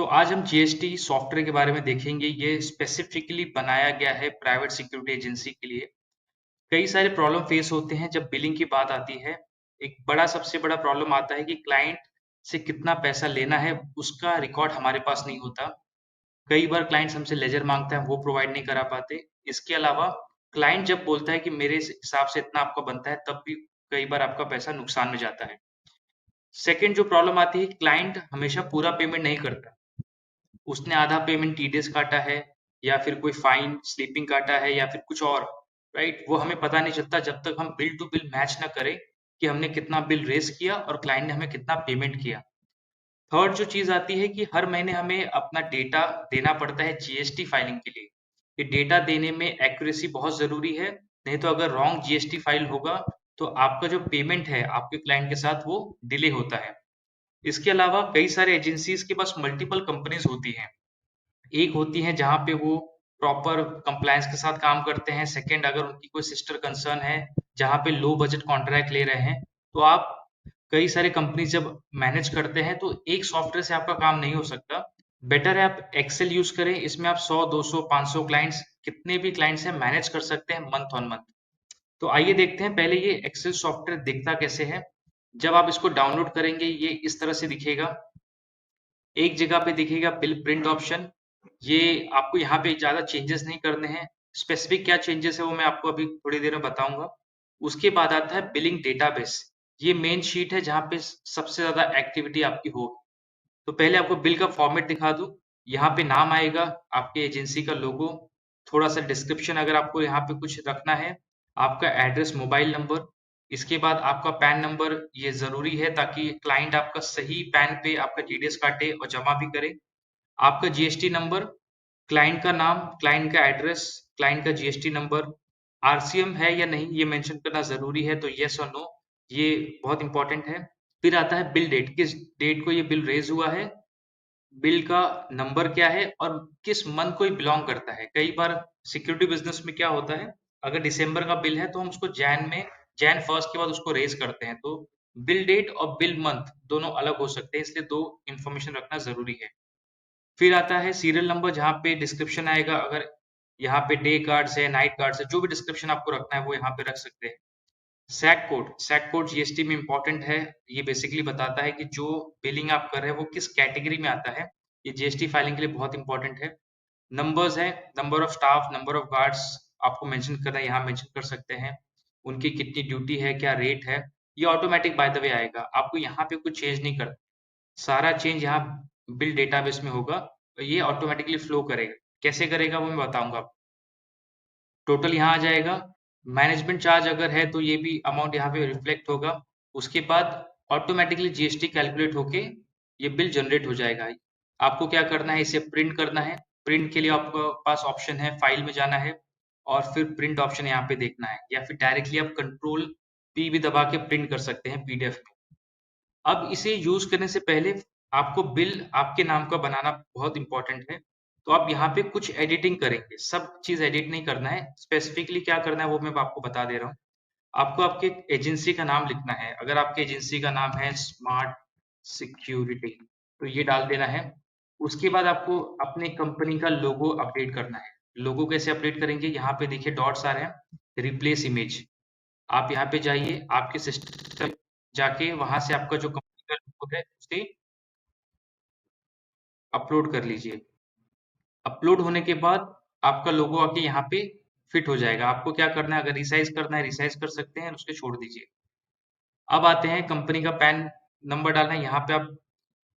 आज हम GST software के बारे में देखेंगे। ये स्पेसिफिकली बनाया गया है प्राइवेट सिक्योरिटी एजेंसी के लिए। कई सारे प्रॉब्लम फेस होते हैं जब बिलिंग की बात आती है। एक सबसे बड़ा प्रॉब्लम आता है कि क्लाइंट से कितना पैसा लेना है, उसका रिकॉर्ड हमारे पास नहीं होता। कई बार क्लाइंट्स हमसे लेजर मांगता है, वो प्रोवाइड नहीं करा पाते। इसके अलावा क्लाइंट जब बोलता है कि मेरे हिसाब से इतना आपका बनता है, तब भी कई बार आपका पैसा नुकसान में जाता है। सेकंड जो प्रॉब्लम आती है, क्लाइंट हमेशा पूरा पेमेंट नहीं करता। उसने आधा पेमेंट टीडीएस काटा है, या फिर कोई फाइन स्लीपिंग काटा है, या फिर कुछ और। राइट, वो हमें पता नहीं चलता जब तक हम बिल टू बिल मैच ना करें कि हमने कितना बिल रेस किया और क्लाइंट ने हमें कितना पेमेंट किया। थर्ड जो चीज आती है कि हर महीने हमें अपना डेटा देना पड़ता है जीएसटी फाइलिंग के लिए। ये डेटा देने में एक्यूरेसी बहुत जरूरी है, नहीं तो अगर रॉन्ग जीएसटी फाइल होगा तो आपका जो पेमेंट है आपके क्लाइंट के साथ वो डिले होता है। इसके अलावा कई सारे एजेंसीज के पास मल्टीपल कंपनीज होती हैं। एक होती है जहाँ पे वो प्रॉपर कंप्लायंस के साथ काम करते हैं। सेकंड, अगर उनकी कोई सिस्टर कंसर्न है जहाँ पे लो बजट कॉन्ट्रैक्ट ले रहे हैं, तो आप कई सारे कंपनी जब मैनेज करते हैं तो एक सॉफ्टवेयर से आपका काम नहीं हो सकता। बेटर है आप एक्सेल यूज करें। इसमें आप 100 200 500 क्लाइंट्स, कितने भी क्लाइंट्स हैं, मैनेज कर सकते हैं मंथ ऑन मंथ। तो आइए देखते हैं पहले ये एक्सेल सॉफ्टवेयर दिखता कैसे है। जब आप इसको डाउनलोड करेंगे ये इस तरह से दिखेगा। एक जगह पे दिखेगा बिल प्रिंट ऑप्शन। ये आपको यहाँ पे ज्यादा चेंजेस नहीं करने हैं। स्पेसिफिक क्या चेंजेस है वो मैं आपको अभी थोड़ी देर में बताऊंगा। उसके बाद आता है बिलिंग डेटाबेस। ये मेन शीट है जहाँ पे सबसे ज्यादा एक्टिविटी आपकी होगी। तो पहले आपको बिल का फॉर्मेट दिखा दूं। यहाँ पे नाम आएगा, आपके एजेंसी का लोगो, थोड़ा सा डिस्क्रिप्शन अगर आपको यहाँ पे कुछ रखना है, आपका एड्रेस, मोबाइल नंबर। इसके बाद आपका पैन नंबर, ये जरूरी है ताकि क्लाइंट आपका सही पैन पे आपका टीडीएस काटे और जमा भी करे। आपका जीएसटी नंबर, क्लाइंट का नाम, क्लाइंट का एड्रेस, क्लाइंट का जीएसटी नंबर। आरसीएम है या नहीं ये मेंशन करना जरूरी है, तो यस और नो, ये बहुत इंपॉर्टेंट है। फिर आता है बिल डेट, किस डेट को ये बिल रेज हुआ है, बिल का नंबर क्या है और किस मंथ को ये बिलोंग करता है। कई बार सिक्योरिटी बिजनेस में क्या होता है, अगर दिसंबर का बिल है तो हम उसको जैन फर्स्ट के बाद उसको रेज करते हैं। तो बिल डेट और बिल मंथ दोनों अलग हो सकते हैं, इसलिए दो इंफॉर्मेशन रखना जरूरी है। फिर आता है सीरियल नंबर, जहाँ पे डिस्क्रिप्शन आएगा। अगर यहाँ पे डे कार्ड्स है, नाइट कार्ड्स है, जो भी डिस्क्रिप्शन आपको रखना है वो यहाँ पे रख सकते हैं। सैक कोड जीएसटी में इंपॉर्टेंट है। ये बेसिकली बताता है कि जो बिलिंग आप कर रहे हैं वो किस कैटेगरी में आता है। ये जीएसटी फाइलिंग के लिए बहुत इंपॉर्टेंट है। नंबर्स है, number of staff, number of guards आपको मेंशन करना है, यहाँ मेंशन कर सकते हैं। उनकी कितनी ड्यूटी है, क्या रेट है। ये ऑटोमेटिक बाय द वे आएगा, आपको यहाँ पे कुछ चेंज नहीं करना। सारा चेंज यहाँ बिल डेटाबेस में होगा, तो ये ऑटोमेटिकली फ्लो करेगा। कैसे करेगा वो मैं बताऊंगा आपको। टोटल यहाँ आ जाएगा। मैनेजमेंट चार्ज अगर है तो ये भी अमाउंट यहाँ पे रिफ्लेक्ट होगा। उसके बाद ऑटोमेटिकली जीएसटी कैलकुलेट होके ये बिल जनरेट हो जाएगा। आपको क्या करना है, इसे प्रिंट करना है। प्रिंट के लिए आपके पास ऑप्शन है, फाइल में जाना है और फिर प्रिंट ऑप्शन यहाँ पे देखना है, या फिर डायरेक्टली आप कंट्रोल पी भी दबा के प्रिंट कर सकते हैं पीडीएफ में। अब इसे यूज करने से पहले आपको बिल आपके नाम का बनाना बहुत इंपॉर्टेंट है। तो आप यहाँ पे कुछ एडिटिंग करेंगे, सब चीज एडिट नहीं करना है। स्पेसिफिकली क्या करना है वो मैं आपको बता दे रहा हूँ। आपको आपके एजेंसी का नाम लिखना है। अगर आपके एजेंसी का नाम है स्मार्ट सिक्योरिटी, तो ये डाल देना है। उसके बाद आपको अपने कंपनी का लोगो अपडेट करना है। लोगो कैसे अपडेट करेंगे, यहाँ पे देखिए डॉट्स आ रहे हैं, रिप्लेस इमेज। आप यहाँ पे जाइए, आपके सिस्टम जाके वहां से आपका जो कंपनी का लोगो है उसे अपलोड कर लीजिए। अपलोड होने के बाद आपका लोगो आके यहाँ पे फिट हो जाएगा। आपको क्या करना है, अगर रिसाइज करना है रिसाइज कर सकते हैं, उसके छोड़ दीजिए। अब आते हैं कंपनी का पैन नंबर डालना है, यहाँ पे आप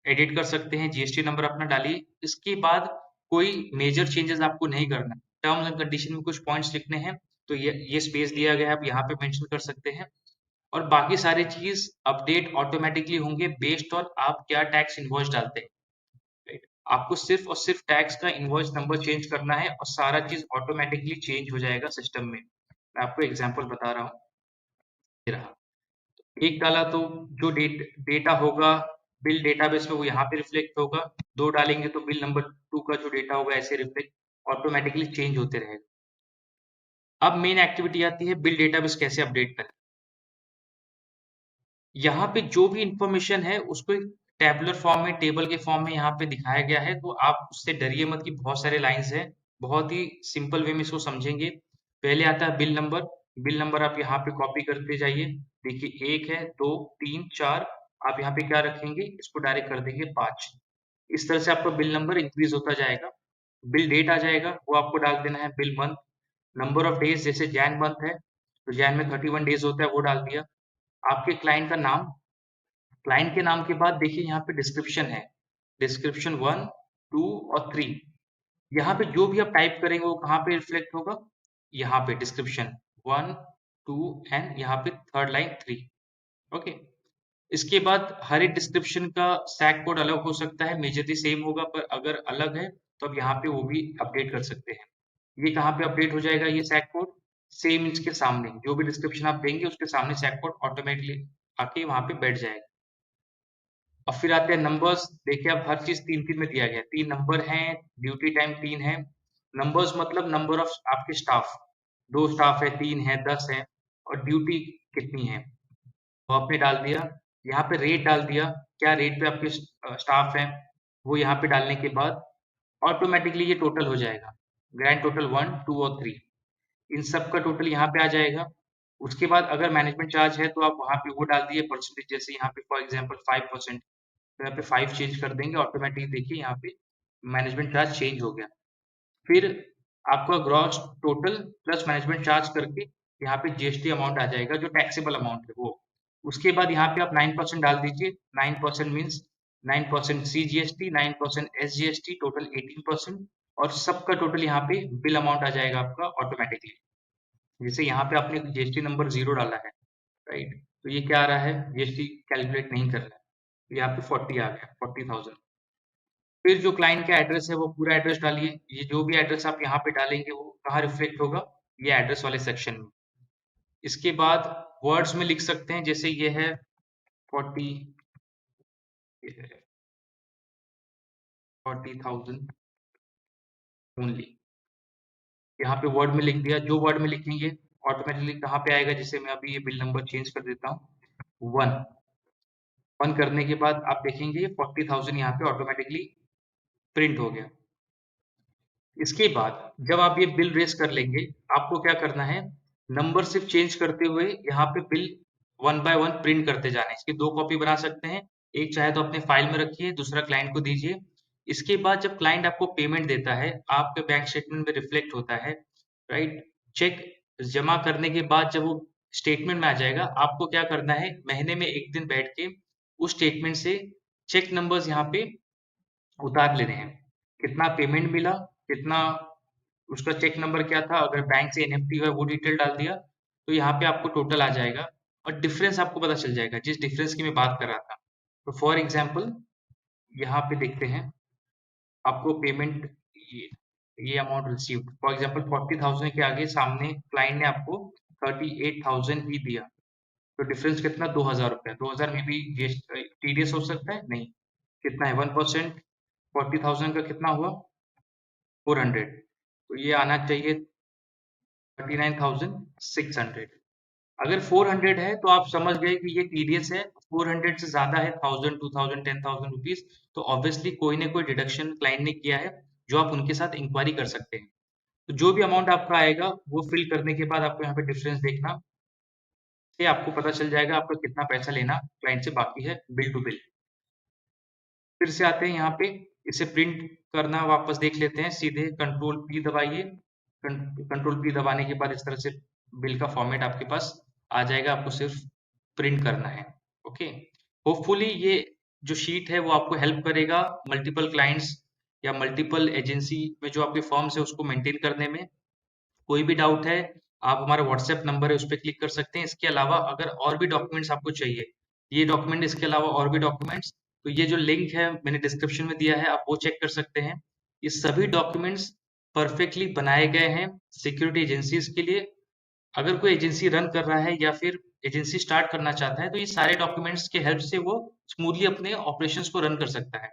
एडिट कर सकते हैं, जीएसटी नंबर अपना डालिए। इसके बाद कोई मेजर चेंजेस आपको नहीं करना है। टर्म्स एंड कंडीशन में कुछ पॉइंट्स लिखने हैं, तो ये स्पेस दिया गया है, आप यहाँ पे मेंशन कर सकते हैं। और बाकी सारी चीज अपडेट ऑटोमेटिकली होंगे बेस्ड ऑन आप क्या टैक्स इनवॉइस डालते हैं। राइट, आपको सिर्फ और सिर्फ टैक्स का इनवॉइस नंबर चेंज करना है और सारा चीज ऑटोमेटिकली चेंज हो जाएगा सिस्टम में। मैं आपको एग्जांपल बता रहा हूँ। ये रहा, एक डाला तो जो डेटा होगा बिल डेटाबेस में वो यहाँ पे रिफ्लेक्ट होगा। दो डालेंगे तो बिल नंबर 2 का जो डेटा होगा ऐसे रिफ्लेक्ट ऑटोमेटिकली चेंज होते रहेगा। अब मेन एक्टिविटी आती है बिल डेटाबेस कैसे अपडेट करें। यहाँ पे जो भी इंफॉर्मेशन है उसको टैबुलर फॉर्म में, टेबल के फॉर्म में यहाँ पे दिखाया गया है, तो आप उससे डरिए मत कि बहुत सारे लाइंस हैं। बहुत ही सिंपल वे में इसको समझेंगे। पहले आता है बिल नंबर। बिल नंबर आप यहाँ पे कॉपी करते जाइए। देखिए 1 है, 2, 3, 4, आप यहाँ पे क्या रखेंगे, इसको डायरेक्ट कर देंगे 5। इस तरह से आपका बिल नंबर इंक्रीज होता जाएगा। बिल डेट आ जाएगा, वो आपको डाल देना है। Bill month, number of days, जैसे जैन मंथ है तो जैन में 31 डेज होता है, वो डाल दिया। आपके क्लाइंट का नाम, क्लाइंट के नाम के बाद देखिए यहाँ पे डिस्क्रिप्शन है। डिस्क्रिप्शन 1, 2 और 3। यहाँ पे जो भी आप टाइप करेंगे वो कहाँ पे रिफ्लेक्ट होगा, यहाँ पे डिस्क्रिप्शन 1, 2 एंड यहाँ पे थर्ड लाइन 3। ओके। इसके बाद हर एक डिस्क्रिप्शन का सैक कोड अलग हो सकता है, मेजरली सेम होगा, पर अगर अलग है तो आप यहाँ पे वो भी अपडेट कर सकते हैं। ये कहाँ पे अपडेट हो जाएगा, ये सैक कोड सेम इसके सामने, जो भी डिस्क्रिप्शन आप देंगे उसके सामने सैक कोड ऑटोमेटिकली आके वहां पे बैठ जाएगा। और फिर आते हैं नंबर्स। देखिए अब हर चीज 3-3 में दिया गया है। 3 नंबर हैं, ड्यूटी टाइम 3 है। नंबर्स मतलब नंबर ऑफ आपके स्टाफ, 2 स्टाफ है, 3 है, 10 है, और ड्यूटी कितनी है वो आपने डाल दिया। यहाँ पे रेट डाल दिया, क्या रेट पे आपके स्टाफ है, वो यहाँ पे डालने के बाद ऑटोमेटिकली ये टोटल हो जाएगा। ग्रैंड टोटल 1, 2 और 3, इन सब का टोटल यहाँ पे आ जाएगा। उसके बाद अगर मैनेजमेंट चार्ज है तो आप वहाँ पे वो डाल दिए परसेंटेज, जैसे यहाँ पे फॉर एग्जांपल 5%, तो यहाँ पे 5 चेंज कर देंगे, ऑटोमेटिक देखिए यहाँ पे मैनेजमेंट चार्ज चेंज हो गया। फिर आपका gross total plus management charge करके यहाँ पे जीएसटी अमाउंट आ जाएगा, जो टैक्सेबल अमाउंट है वो। उसके बाद यहाँ पे आप 9% डाल दीजिए। 9% मीन्स 9% CGST, 9% SGST, टोटल 18%, और सबका टोटल यहाँ पे बिल अमाउंट आ जाएगा आपका ऑटोमेटिकली। जैसे यहाँ पे आपने जीएसटी नंबर 0 डाला है, राइट, तो ये क्या आ रहा है, जीएसटी कैलकुलेट नहीं कर रहा है, तो यहाँ पे 40 आ गया, 40,000। फिर जो क्लाइंट का एड्रेस है वो पूरा एड्रेस डालिए। ये जो भी एड्रेस आप यहाँ पे डालेंगे वो कहाँ रिफ्लेक्ट होगा, ये एड्रेस वाले सेक्शन में। इसके बाद वर्ड्स में लिख सकते हैं, जैसे ये है 40,000 ओनली, यहाँ पे वर्ड में लिख दिया। जो वर्ड में लिखेंगे ऑटोमेटिकली कहाँ पे आएगा, जैसे मैं अभी ये बिल नंबर चेंज कर देता हूँ 1 करने के बाद आप देखेंगे 40,000 यहाँ पे ऑटोमेटिकली प्रिंट हो गया। इसके बाद जब आप ये बिल रेस कर लेंगे, आपको क्या करना है, नंबर सिर्फ चेंज करते हुए यहाँ पे बिल 1 बाय 1 प्रिंट करते जाना है। इसकी 2 कॉपी बना सकते हैं, एक चाहे तो अपने फाइल में रखिए, दूसरा क्लाइंट को दीजिए। इसके बाद जब क्लाइंट आपको पेमेंट देता है, आपके बैंक स्टेटमेंट में रिफ्लेक्ट होता है, राइट। चेक जमा करने के बाद जब वो स्टेटमेंट में आ जाएगा, आपको क्या करना है, महीने में एक दिन बैठ के उस स्टेटमेंट से चेक नंबर्स यहाँ पे उतार लेने हैं। कितना पेमेंट मिला, कितना उसका चेक नंबर क्या था, अगर बैंक से एनएफटी हुआ वो डिटेल डाल दिया, तो यहाँ पे आपको टोटल आ जाएगा और डिफरेंस आपको पता चल जाएगा, जिस डिफरेंस की मैं बात कर रहा था। तो फॉर एग्जांपल यहाँ पे देखते हैं, आपको पेमेंट ये अमाउंट रिसीव्ड फॉर एग्जांपल 40,000 के आगे सामने क्लाइंट ने आपको 38,000 ही दिया, तो डिफरेंस कितना, 2,000 रुपया। 2,000 में भी टीडीएस हो सकता है, नहीं, कितना है 1%, 40,000 का कितना हुआ 400, तो ये आना चाहिए 39,600। अगर 400 है तो आप समझ गए कि ये टीडीएस है। 400 से ज्यादा है 1,000, 2,000, 10,000 रुपीज, तो ऑब्वियसली कोई ना कोई डिडक्शन क्लाइंट ने किया है, जो आप उनके साथ इंक्वायरी कर सकते हैं। तो जो भी अमाउंट आपका आएगा वो फिल करने के बाद आपको यहाँ पे डिफरेंस देखना, से आपको पता चल जाएगा आपका कितना पैसा लेना क्लाइंट से बाकी है बिल टू बिल। फिर से आते हैं यहाँ पे, इसे प्रिंट करना वापस देख लेते हैं। सीधे कंट्रोल पी दबाइए। कंट्रोल पी दबाने के बाद इस तरह से बिल का फॉर्मेट आपके पास आ जाएगा, आपको सिर्फ प्रिंट करना है। ओके, होपफुली ये जो शीट है वो आपको हेल्प करेगा मल्टीपल क्लाइंट्स या मल्टीपल एजेंसी में जो आपके फर्म्स है उसको मेंटेन करने में। कोई भी डाउट है, आप हमारा व्हाट्सएप नंबर है उस पर क्लिक कर सकते हैं। इसके अलावा अगर और भी डॉक्यूमेंट्स आपको चाहिए, ये डॉक्यूमेंट, इसके अलावा और भी डॉक्यूमेंट्स, तो ये जो लिंक है मैंने डिस्क्रिप्शन में दिया है, आप वो चेक कर सकते हैं। ये सभी डॉक्यूमेंट्स परफेक्टली बनाए गए हैं सिक्योरिटी एजेंसीज के लिए। अगर कोई एजेंसी रन कर रहा है या फिर एजेंसी स्टार्ट करना चाहता है, तो ये सारे डॉक्यूमेंट्स के हेल्प से वो स्मूथली अपने ऑपरेशंस को रन कर सकता है।